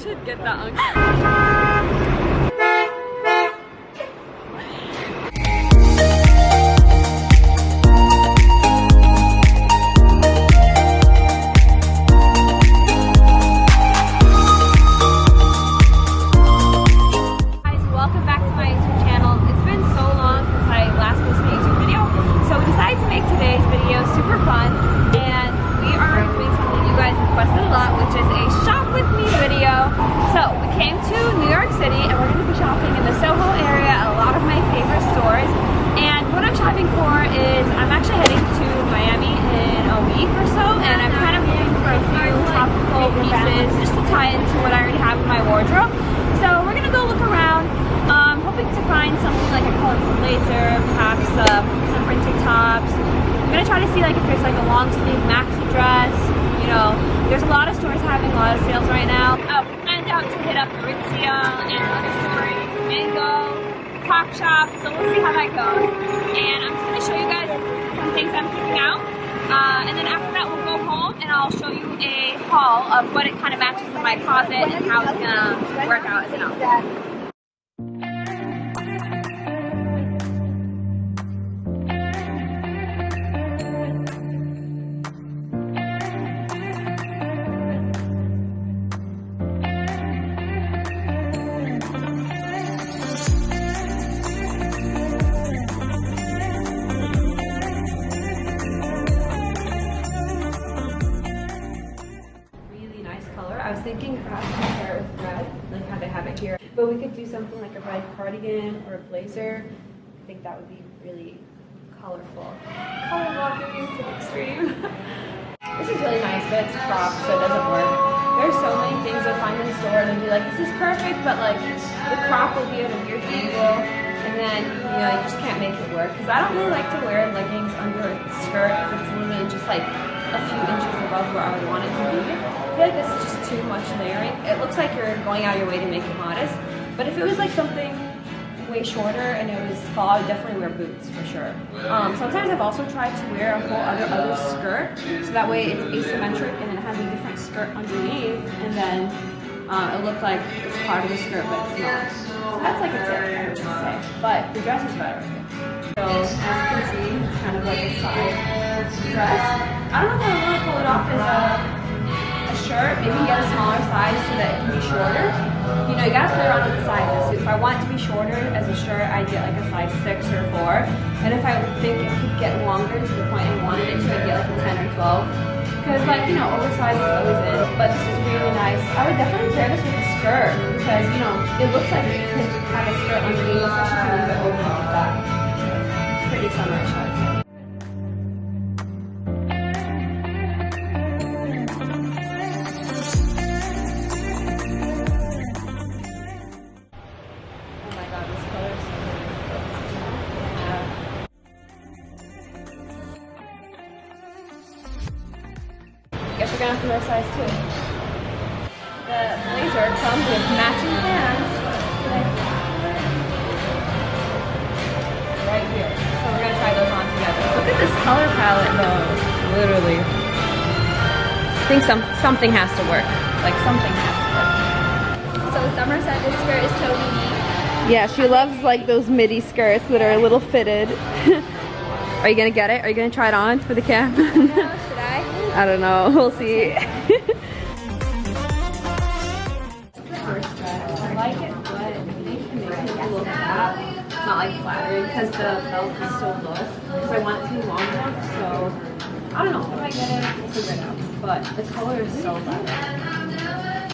should get that on. Just to tie into what I already have in my wardrobe. So we're gonna go look around, hoping to find something like a colorful blazer, perhaps some printed tops. I'm gonna try to see like if there's like a long sleeve maxi dress. You know, there's a lot of stores having a lot of sales right now. We planned out to hit up Aritzia and other stores, Mango, Topshop. So we'll see how that goes. And I'm just gonna show you guys some things I'm picking out. And then after that we'll go home and I'll show you a haul of what it kind of matches in my closet and how it's gonna work out as an outfit. I was thinking perhaps we start with red, like how they have it here. But we could do something like a red cardigan or a blazer. I think that would be really colorful. Color blocking to the extreme. This is really nice, but it's cropped, so it doesn't work. There's so many things you'll find in the store and you'll be like, this is perfect, but like the crop will be at a weird angle. And then, you know, you just can't make it work. Because I don't really like to wear leggings under a skirt if it's literally just like a few inches above where I would want it to be. I feel like this is just too much layering. It looks like you're going out of your way to make it modest. But if it was like something way shorter and it was fall, I would definitely wear boots for sure. Sometimes I've also tried to wear a whole other skirt, so that way it's asymmetric and it has a different skirt underneath, and then it looked like it's part of the skirt, but it's not. So that's like a tip, I would say. But the dress is better. So as you can see, it's kind of like a side dress. I don't know if I want to pull it off as a shirt. Maybe get a smaller size so that it can be shorter. You know, you gotta play around with the sizes. So if I want it to be shorter as a shirt, I'd get like a size 6 or 4. And if I think it could get longer to the point I wanted it to, I'd get like a 10 or 12. Because like, you know, oversized is always in. But this is really nice. I would definitely pair this with a skirt because, you know, it looks like you could have a skirt underneath, especially if you leave it open like that. Pretty summerish, I would say. Guess we're gonna have to wear size 2. The blazer comes with matching pants right here. So we're gonna try those on together. Look at this color palette though. Literally. I think something has to work. Like something has to work. So Summer said this skirt is totally me. Yeah, she loves like those midi skirts that are a little fitted. Are you gonna get it? Are you gonna try it on for the cam? No, should I? I don't know. We'll see. I like it, but I think it makes me a little fat. It's not like flattering because the belt is so low. Because I want it to be long enough, so I don't know. If I get it, we'll figure it out. But the color is so flattering.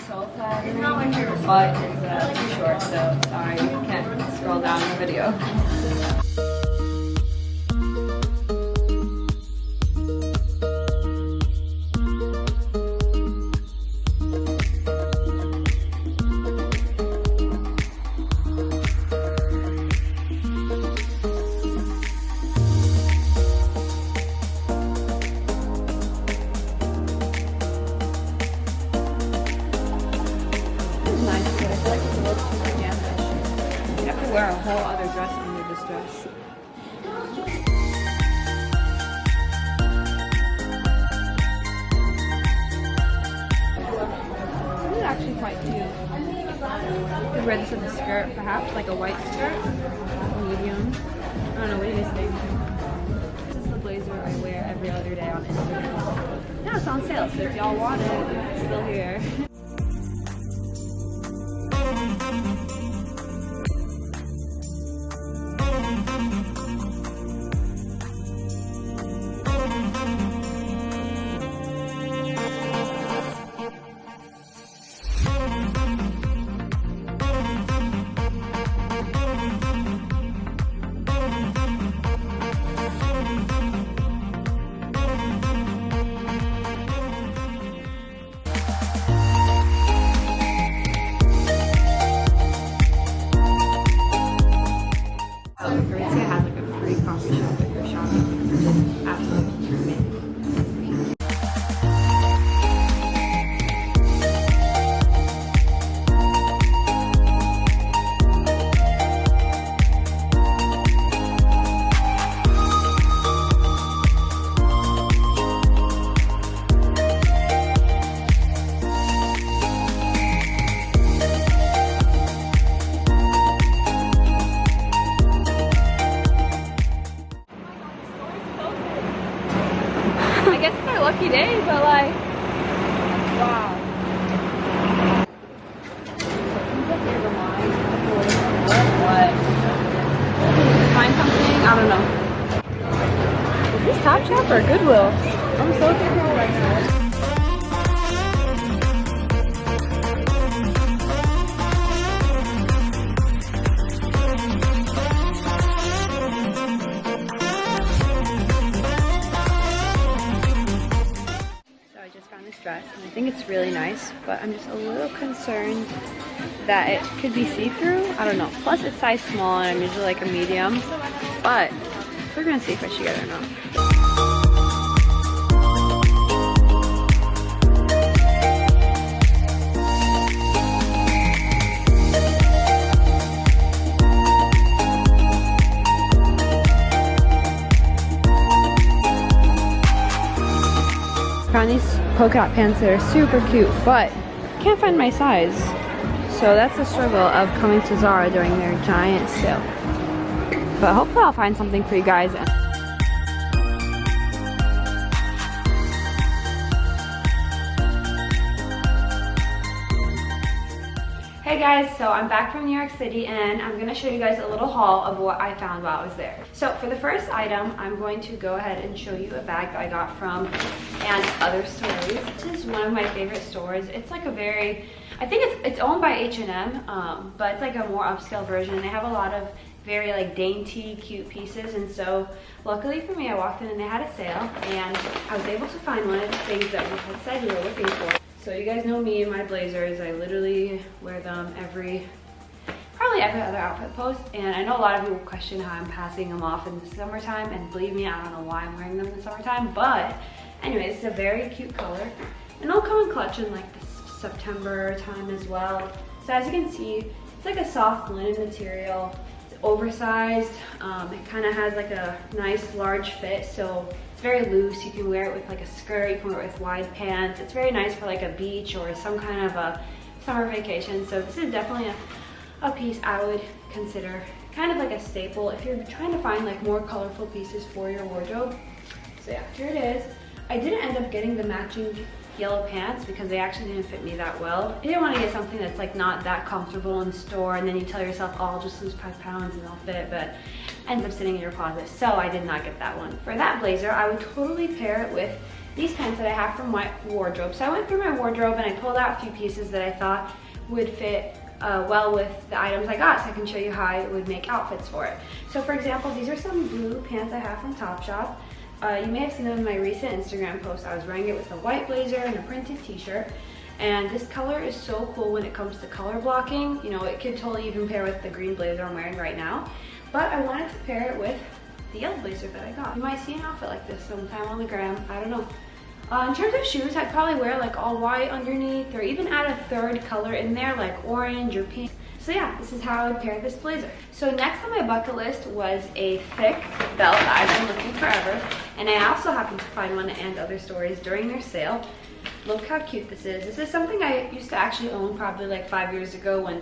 So flattering. Your butt is too short, so sorry, you can't scroll down the video. Wear a whole other dress under this dress. This is actually quite You could wear this with a skirt, perhaps, like a white skirt. Medium. I don't know, what do you guys think? This is the blazer I wear every other day on Instagram. Now it's on sale, so if y'all want it, it's still here. I guess it's our lucky day, but like, wow. What? Find something? I don't know. Is this Topshop or Goodwill? I'm so confused right now. Dress, and I think it's really nice, but I'm just a little concerned that it could be see-through. I don't know. Plus it's size small and I'm usually like a medium, but we're gonna see if I should get it or not. Found these polka dot pants that are super cute, but can't find my size. So that's the struggle of coming to Zara during their giant sale. But hopefully I'll find something for you guys. Hey guys, so I'm back from New York City and I'm going to show you guys a little haul of what I found while I was there. So for the first item, I'm going to go ahead and show you a bag that I got from And Other Stories. This is one of my favorite stores. It's like a very, I think it's owned by H&M, but it's like a more upscale version. They have a lot of very like dainty, cute pieces, and so luckily for me, I walked in and they had a sale and I was able to find one of the things that we had said we were looking for. So you guys know me and my blazers. I literally wear them probably every other outfit post, and I know a lot of people question how I'm passing them off in the summertime, and believe me, I don't know why I'm wearing them in the summertime, but anyway, it's a very cute color, and they'll come in clutch in like the September time as well. So as you can see, it's like a soft linen material. It's oversized. It kind of has like a nice large fit, so it's very loose. You can wear it with like a skirt, you can wear it with wide pants. It's very nice for like a beach or some kind of a summer vacation. So this is definitely a piece I would consider kind of like a staple if you're trying to find like more colorful pieces for your wardrobe. So yeah, here it is. I didn't end up getting the matching yellow pants because they actually didn't fit me that well. I didn't want to get something that's like not that comfortable in store and then you tell yourself, oh, I'll just lose 5 pounds and I'll fit, but ends up sitting in your closet. So I did not get that one. For that blazer, I would totally pair it with these pants that I have from my wardrobe. So I went through my wardrobe and I pulled out a few pieces that I thought would fit well with the items I got, so I can show you how I would make outfits for it. So for example, these are some blue pants I have from Topshop. You may have seen them in my recent Instagram post. I was wearing it with a white blazer and a printed t-shirt. And this color is so cool when it comes to color blocking. You know, it could totally even pair with the green blazer I'm wearing right now. But I wanted to pair it with the yellow blazer that I got. You might see an outfit like this sometime on the gram, I don't know. In terms of shoes, I'd probably wear like all white underneath, or even add a third color in there, like orange or pink. So yeah, this is how I would pair this blazer. So next on my bucket list was a thick belt that I've been looking forever, and I also happened to find one at And Other Stories during their sale. look how cute this is. This is something I used to actually own probably like 5 years ago when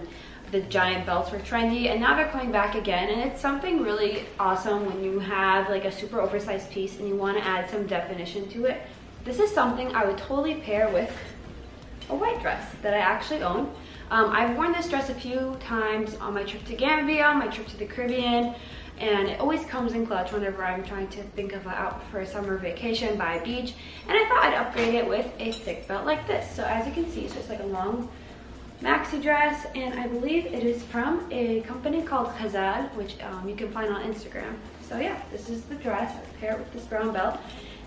the giant belts were trendy, and now they're coming back again. And it's something really awesome when you have like a super oversized piece and you want to add some definition to it. This is something I would totally pair with a white dress that I actually own. I've worn this dress a few times on my trip to Gambia, my trip to the Caribbean, and it always comes in clutch whenever I'm trying to think of an outfit for a summer vacation by a beach. And I thought I'd upgrade it with a thick belt like this. So as you can see, it's just like a long maxi dress, and I believe it is from a company called Khazad, which you can find on Instagram. So yeah, this is the dress. I pair it with this brown belt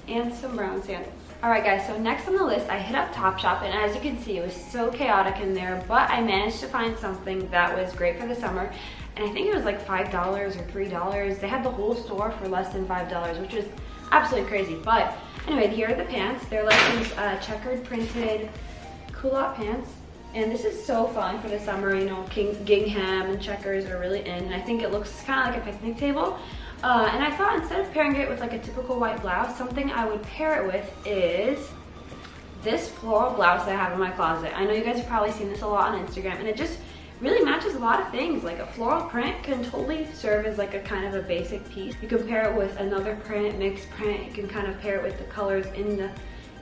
and some brown sandals. Alright guys, so next on the list, I hit up Topshop, and as you can see, it was so chaotic in there, but I managed to find something that was great for the summer, and I think it was like $5 or $3. They had the whole store for less than $5, which was absolutely crazy. But anyway, here are the pants. They're like these checkered printed culotte pants, and this is so fun for the summer. You know, gingham and checkers are really in, and I think it looks kind of like a picnic table. And I thought instead of pairing it with like a typical white blouse, something I would pair it with is this floral blouse that I have in my closet. I know you guys have probably seen this a lot on Instagram, and it just really matches a lot of things. Like a floral print can totally serve as like a kind of a basic piece. You can pair it with another print, mixed print. You can kind of pair it with the colors in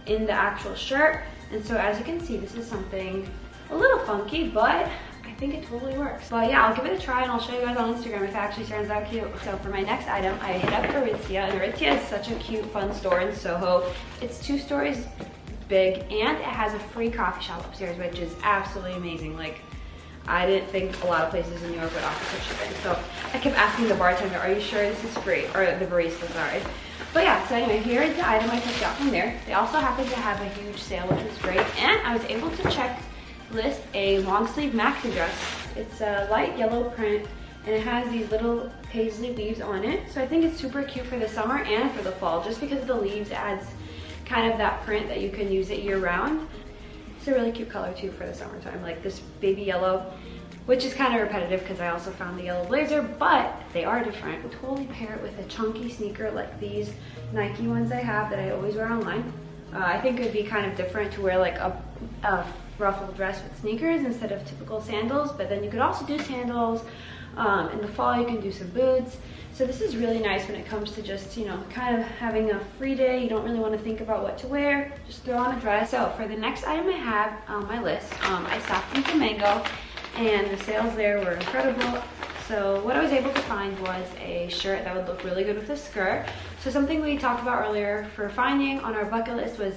the actual shirt. And so as you can see, this is something a little funky, but I think it totally works. But yeah, I'll give it a try and I'll show you guys on Instagram if it actually turns out cute. So for my next item, I hit up Aritzia, and Aritzia is such a cute, fun store in Soho. It's 2 stories big, and it has a free coffee shop upstairs, which is absolutely amazing. Like, I didn't think a lot of places in New York would offer such a thing. So I kept asking the bartender, are you sure this is free? Or the barista, sorry. But yeah, so anyway, here is the item I picked out from there. They also happen to have a huge sale, which was great. And I was able to list a long sleeve maxi dress. It's a light yellow print, and it has these little paisley leaves on it. So I think it's super cute for the summer and for the fall, just because the leaves adds kind of that print that you can use it year round. It's a really cute color too for the summertime, like this baby yellow, which is kind of repetitive because I also found the yellow blazer, but they are different. I would totally pair it with a chunky sneaker like these Nike ones I have that I always wear online. I think it would be kind of different to wear like a ruffled dress with sneakers instead of typical sandals, but then you could also do sandals. In the fall, you can do some boots. So this is really nice when it comes to just, you know, kind of having a free day. You don't really want to think about what to wear. Just throw on a dress. So for the next item I have on my list, I stopped into Mango, and the sales there were incredible. So what I was able to find was a shirt that would look really good with a skirt. So something we talked about earlier for finding on our bucket list was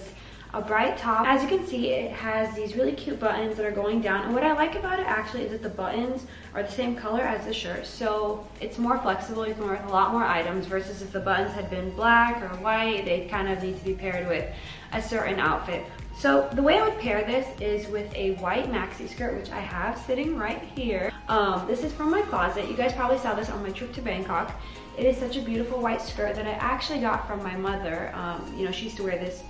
a bright top. As you can see, it has these really cute buttons that are going down, and what I like about it actually is that the buttons are the same color as the shirt, so it's more flexible. You can wear with a lot more items versus if the buttons had been black or white, they kind of need to be paired with a certain outfit. So the way I would pair this is with a white maxi skirt, which I have sitting right here. This is from my closet. You guys probably saw this on my trip to Bangkok. It is such a beautiful white skirt that I actually got from my mother. You know, she used to wear this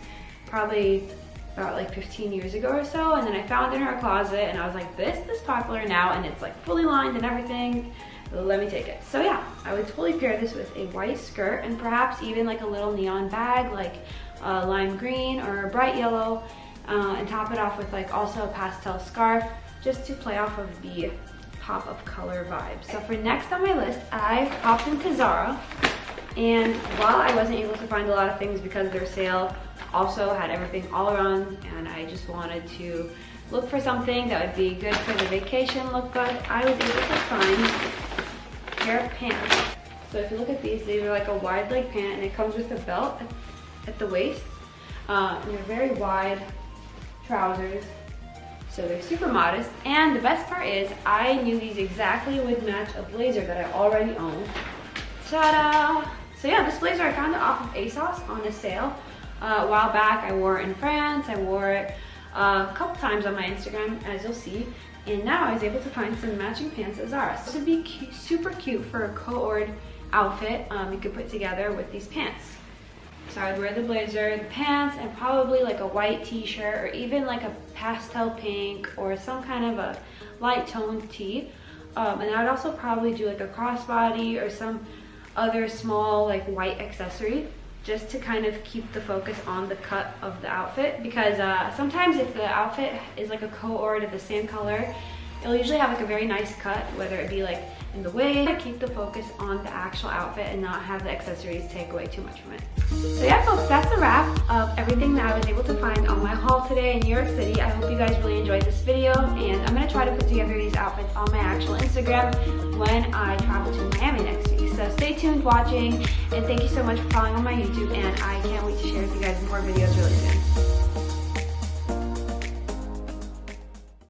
probably about like 15 years ago or so, and then I found it in her closet, and I was like, this is popular now, and it's like fully lined and everything. Let me take it. So yeah, I would totally pair this with a white skirt and perhaps even like a little neon bag, like lime green or a bright yellow, and top it off with like also a pastel scarf, just to play off of the pop of color vibes. So for next on my list, I popped into Zara, and while I wasn't able to find a lot of things because their sale also had everything all around, and I just wanted to look for something that would be good for the vacation look, but I was able to find a pair of pants. So if you look at these are like a wide leg pant, and it comes with a belt at the waist, and they're very wide trousers, so they're super modest. And the best part is I knew these exactly would match a blazer that I already own. Ta-da! So yeah, this blazer I found it off of ASOS on a sale a while back. I wore it in France. I wore it a couple times on my Instagram, as you'll see, and now I was able to find some matching pants at Zara. So this would be cute, super cute for a co-ord outfit you could put together with these pants. So I would wear the blazer, the pants, and probably like a white t-shirt, or even like a pastel pink or some kind of a light toned tee. And I would also probably do like a crossbody or some other small like white accessory. just to kind of keep the focus on the cut of the outfit, because sometimes if the outfit is like a co-ord of the same color, it'll usually have like a very nice cut, whether it be like in the wave. Keep the focus on the actual outfit and not have the accessories take away too much from it. So yeah folks, that's a wrap of everything that I was able to find on my haul today in New York City. I hope you guys really enjoyed this video, and I'm gonna try to put together these outfits on my actual Instagram when I travel to Miami next week. So stay tuned watching, and thank you so much for following on my YouTube, and I can't wait to share with you guys more videos really soon.